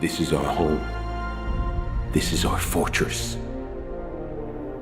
This is our home. This is our fortress.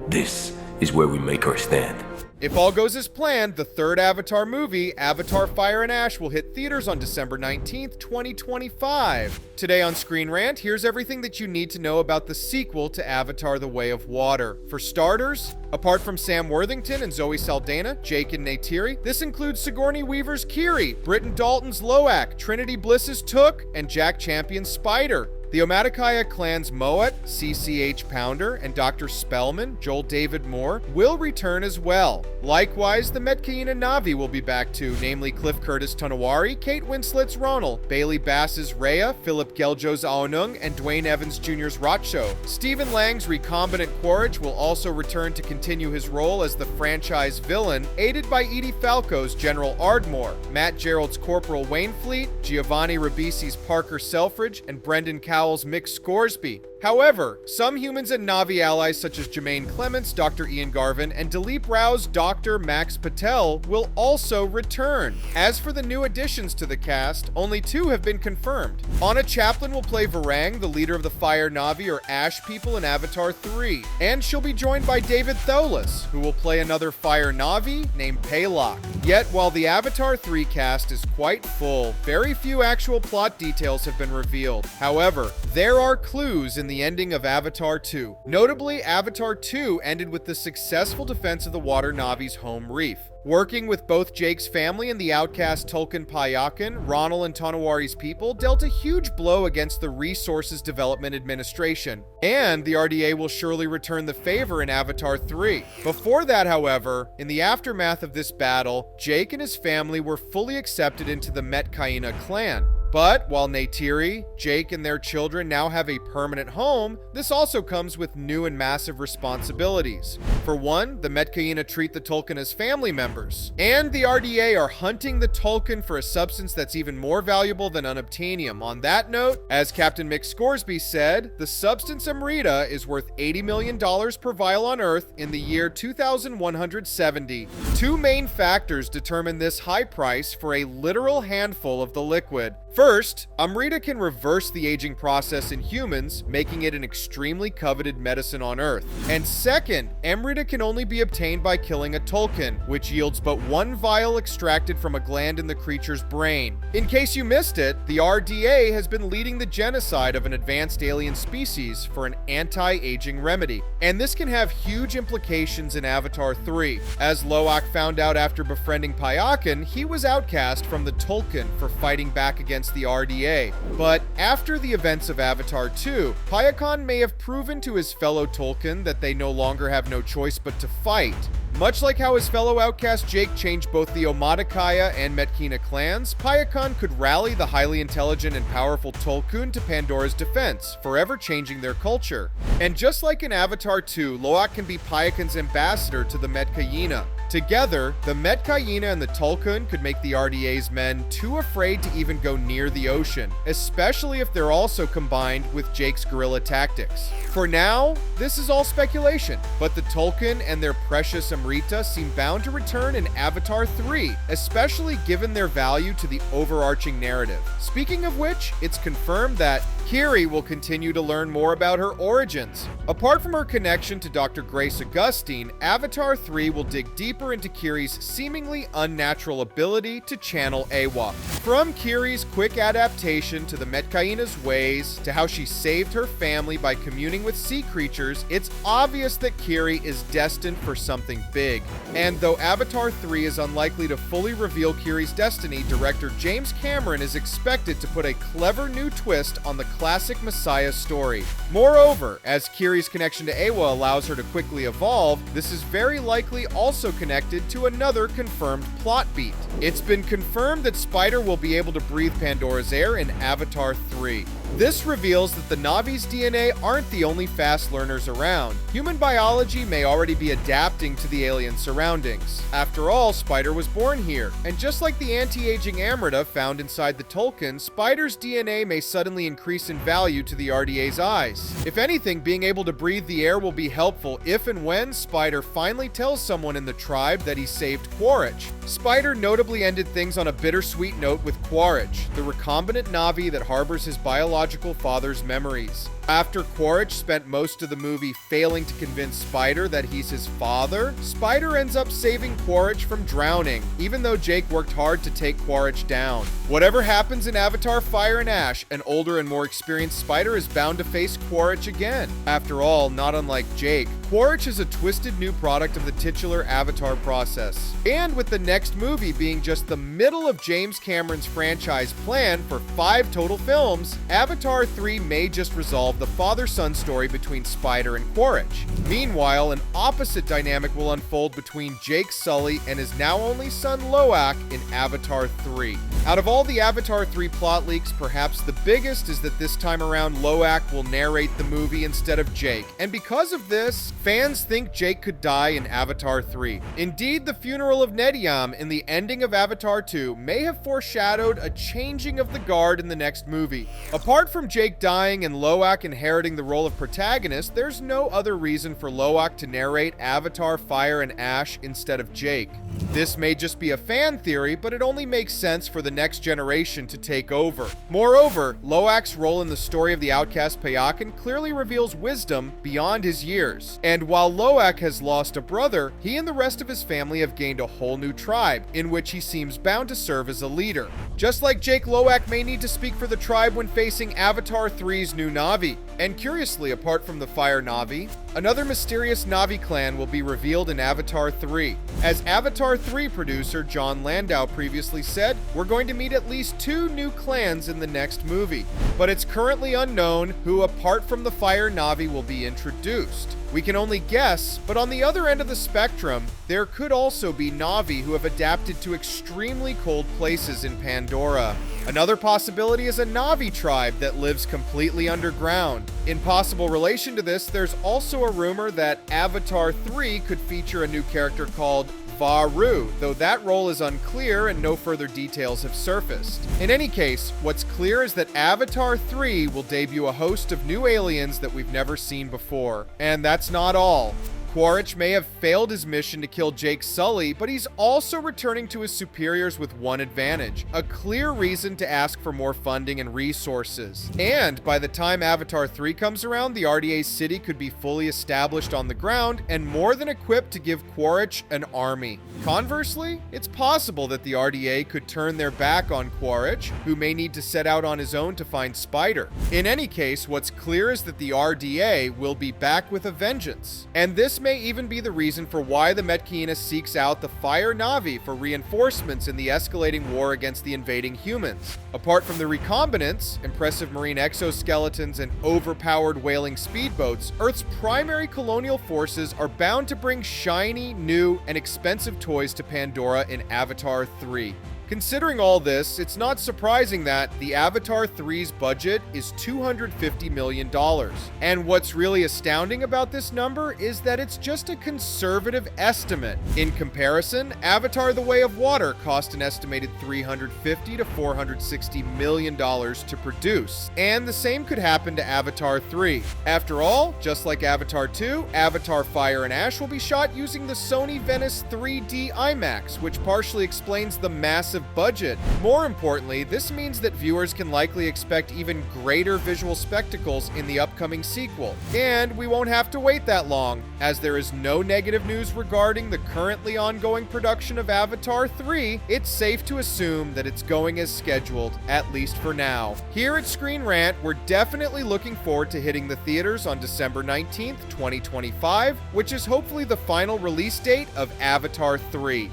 This is where we make our stand. If all goes as planned, the third Avatar movie, Avatar Fire and Ash, will hit theaters on December 19th, 2025. Today on ScreenRant, here's everything that you need to know about the sequel to Avatar: The Way of Water. For starters, apart from Sam Worthington and Zoe Saldana, Jake and Neytiri, this includes Sigourney Weaver's Kiri, Britton Dalton's Loak, Trinity Bliss's Took, and Jack Champion's Spider. The Omaticaya clan's Moet, CCH Pounder, and Dr. Spellman, Joel David Moore, will return as well. Likewise, the Metkayina Na'vi will be back too, namely Cliff Curtis Tonawari, Kate Winslet's Ronald, Bailey Bass's Rhea, Philip Geljo's Aonung, and Dwayne Evans Jr.'s Ratcho. Stephen Lang's recombinant Quaritch will also return to continue his role as the franchise villain, aided by Edie Falco's General Ardmore, Matt Gerald's Corporal Wainfleet, Giovanni Ribisi's Parker Selfridge, and Brendan Cowell's Mick Scoresby. However, some humans and Na'vi allies such as Jermaine Clements, Dr. Ian Garvin, and Dilip Rao's Dr. Max Patel will also return. As for the new additions to the cast, only 2 have been confirmed. Anna Chaplin will play Varang, the leader of the Fire Na'vi or Ash people in Avatar 3, and she'll be joined by David Thewlis, who will play another Fire Na'vi named Paylok. Yet, while the Avatar 3 cast is quite full, very few actual plot details have been revealed. However, there are clues in the ending of Avatar 2. Notably, Avatar 2 ended with the successful defense of the Water Na'vi's home reef. Working with both Jake's family and the outcast Tulkun Payakan, Ronald and Tonawari's people dealt a huge blow against the Resources Development Administration. And the RDA will surely return the favor in Avatar 3. Before that, however, in the aftermath of this battle, Jake and his family were fully accepted into the Metkayina clan. But while Neytiri, Jake, and their children now have a permanent home, this also comes with new and massive responsibilities. For one, the Metkayina treat the Tulkun as family members, and the RDA are hunting the Tulkun for a substance that's even more valuable than unobtainium. On that note, as Captain Mick Scoresby said, the substance Amrita is worth $80 million per vial on Earth in the year 2170. 2 main factors determine this high price for a literal handful of the liquid. First, Amrita can reverse the aging process in humans, making it an extremely coveted medicine on Earth. And second, Amrita can only be obtained by killing a Tulkun, which yields but 1 vial extracted from a gland in the creature's brain. In case you missed it, the RDA has been leading the genocide of an advanced alien species for an anti-aging remedy. And this can have huge implications in Avatar 3. As Loak found out after befriending Payakan, he was outcast from the Tulkun for fighting back against the RDA. But after the events of Avatar 2, Payakan may have proven to his fellow Tulkun that they no longer have no choice but to fight. Much like how his fellow outcast Jake changed both the Omaticaya and Metkayina clans, Payakan could rally the highly intelligent and powerful Tulkun to Pandora's defense, forever changing their culture. And just like in Avatar 2, Loak can be Payakan's ambassador to the Metkayina. Together, the Metkayina and the Tulkun could make the RDA's men too afraid to even go near the ocean, especially if they're also combined with Jake's guerrilla tactics. For now, this is all speculation, but the Tulkun and their precious Amrita seem bound to return in Avatar 3, especially given their value to the overarching narrative. Speaking of which, it's confirmed that Kiri will continue to learn more about her origins. Apart from her connection to Dr. Grace Augustine, Avatar 3 will dig deeper into Kiri's seemingly unnatural ability to channel Awa. From Kiri's quick adaptation to the Metkayina's ways, to how she saved her family by communing with sea creatures, it's obvious that Kiri is destined for something big. And though Avatar 3 is unlikely to fully reveal Kiri's destiny, director James Cameron is expected to put a clever new twist on the classic Messiah story. Moreover, as Kiri's connection to Awa allows her to quickly evolve, this is very likely also connected to another confirmed plot beat. It's been confirmed that Spider will be able to breathe Pandora's air in Avatar 3. This reveals that the Na'vi's DNA aren't the only fast learners around. Human biology may already be adapting to the alien surroundings. After all, Spider was born here, and just like the anti-aging Amrita found inside the Tulkun, Spider's DNA may suddenly increase in value to the RDA's eyes. If anything, being able to breathe the air will be helpful if and when Spider finally tells someone in the tribe that he saved Quaritch. Spider notably ended things on a bittersweet note with Quaritch, the recombinant Na'vi that harbors his biological biological father's memories. After Quaritch spent most of the movie failing to convince Spider that he's his father, Spider ends up saving Quaritch from drowning, even though Jake worked hard to take Quaritch down. Whatever happens in Avatar Fire and Ash, an older and more experienced Spider is bound to face Quaritch again. After all, not unlike Jake, Quaritch is a twisted new product of the titular Avatar process. And with the next movie being just the middle of James Cameron's franchise plan for 5 total films, Avatar 3 may just resolve the father-son story between Spider and Quaritch. Meanwhile, an opposite dynamic will unfold between Jake Sully and his now only son Loak in Avatar 3. Out of all the Avatar 3 plot leaks, perhaps the biggest is that this time around Loak will narrate the movie instead of Jake, and because of this, fans think Jake could die in Avatar 3. Indeed, the funeral of Nediam in the ending of Avatar 2 may have foreshadowed a changing of the guard in the next movie. Apart from Jake dying and Loak inheriting the role of protagonist, there's no other reason for Loak to narrate Avatar Fire and Ash instead of Jake. This may just be a fan theory, but it only makes sense for the next generation to take over. Moreover, Loak's role in the story of the outcast Payakan clearly reveals wisdom beyond his years. And while Loak has lost a brother, he and the rest of his family have gained a whole new tribe, in which he seems bound to serve as a leader. Just like Jake, Loak may need to speak for the tribe when facing Avatar 3's new Na'vi. And curiously, apart from the Fire Na'vi, another mysterious Na'vi clan will be revealed in Avatar 3. As Avatar 3 producer John Landau previously said, we're going to meet at least 2 new clans in the next movie. But it's currently unknown who, apart from the Fire Na'vi, will be introduced. We can only guess, but on the other end of the spectrum, there could also be Na'vi who have adapted to extremely cold places in Pandora. Another possibility is a Na'vi tribe that lives completely underground. In possible relation to this, there's also a rumor that Avatar 3 could feature a new character called Varu, though that role is unclear and no further details have surfaced. In any case, what's clear is that Avatar 3 will debut a host of new aliens that we've never seen before. And that's not all. Quaritch may have failed his mission to kill Jake Sully, but he's also returning to his superiors with one advantage: a clear reason to ask for more funding and resources. And by the time Avatar 3 comes around, the RDA city could be fully established on the ground and more than equipped to give Quaritch an army. Conversely, it's possible that the RDA could turn their back on Quaritch, who may need to set out on his own to find Spider. In any case, what's clear is that the RDA will be back with a vengeance. And this may even be the reason for why the Metkina seeks out the Fire Na'vi for reinforcements in the escalating war against the invading humans. Apart from the recombinants, impressive marine exoskeletons, and overpowered whaling speedboats, Earth's primary colonial forces are bound to bring shiny, new, and expensive toys to Pandora in Avatar 3. Considering all this, it's not surprising that the Avatar 3's budget is $250 million. And what's really astounding about this number is that it's just a conservative estimate. In comparison, Avatar: The Way of Water cost an estimated $350 to $460 million to produce. And the same could happen to Avatar 3. After all, just like Avatar 2, Avatar Fire and Ash will be shot using the Sony Venice 3D IMAX, which partially explains the massive budget. More importantly, this means that viewers can likely expect even greater visual spectacles in the upcoming sequel. And we won't have to wait that long, as there is no negative news regarding the currently ongoing production of Avatar 3. It's safe to assume that it's going as scheduled, at least for now. Here at ScreenRant, we're definitely looking forward to hitting the theaters on December 19th, 2025, which is hopefully the final release date of Avatar 3.